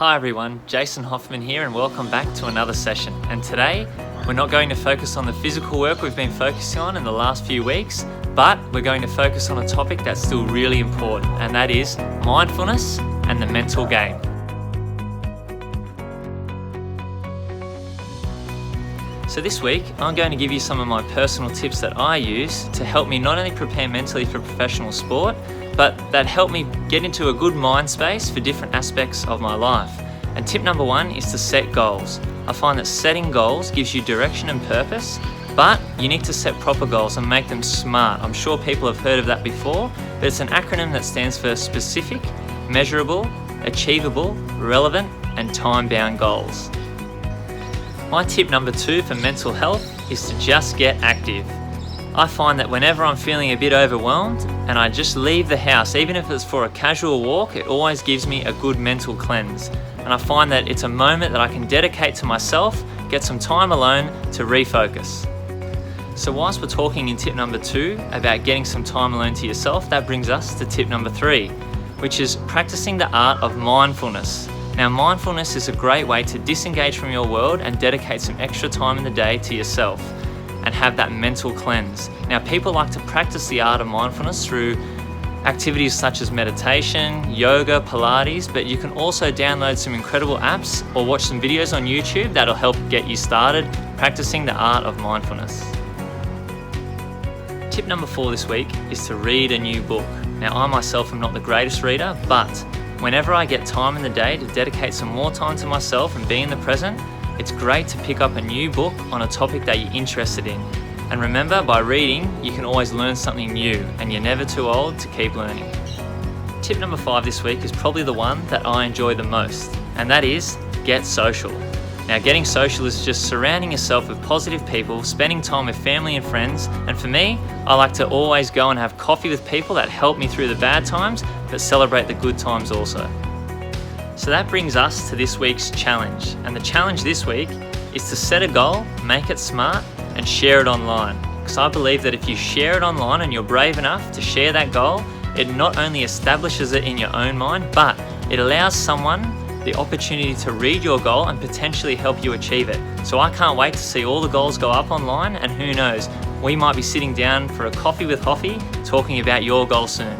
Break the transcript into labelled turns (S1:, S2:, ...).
S1: Hi everyone, Jason Hoffman here and welcome back to another session. And today, we're not going to focus on the physical work we've been focusing on in the last few weeks, but we're going to focus on a topic that's still really important, and that is mindfulness and the mental game. So this week, I'm going to give you some of my personal tips that I use to help me not only prepare mentally for professional sport, but that help me get into a good mind space for different aspects of my life. And tip number one is to set goals. I find that setting goals gives you direction and purpose, but you need to set proper goals and make them SMART. I'm sure people have heard of that before, but it's an acronym that stands for specific, measurable, achievable, relevant, and time-bound goals. My tip number two for mental health is to just get active. I find that whenever I'm feeling a bit overwhelmed and I just leave the house, even if it's for a casual walk, it always gives me a good mental cleanse. And I find that it's a moment that I can dedicate to myself, get some time alone to refocus. So whilst we're talking in tip number two about getting some time alone to yourself, that brings us to tip number three, which is practicing the art of mindfulness. Now, mindfulness is a great way to disengage from your world and dedicate some extra time in the day to yourself and have that mental cleanse. Now, people like to practice the art of mindfulness through activities such as meditation, yoga, Pilates, but you can also download some incredible apps or watch some videos on YouTube that'll help get you started practicing the art of mindfulness. Tip number four this week is to read a new book. Now, I myself am not the greatest reader, but whenever I get time in the day to dedicate some more time to myself and be in the present, it's great to pick up a new book on a topic that you're interested in. And remember, by reading, you can always learn something new, and you're never too old to keep learning. Tip number five this week is probably the one that I enjoy the most, and that is get social. Now, getting social is just surrounding yourself with positive people, spending time with family and friends, and for me, I like to always go and have coffee with people that help me through the bad times, but celebrate the good times also. So that brings us to this week's challenge. And the challenge this week is to set a goal, make it SMART, and share it online. Because I believe that if you share it online and you're brave enough to share that goal, it not only establishes it in your own mind, but it allows someone the opportunity to read your goal and potentially help you achieve it. So I can't wait to see all the goals go up online, and who knows, we might be sitting down for a coffee with Hoffy talking about your goal soon.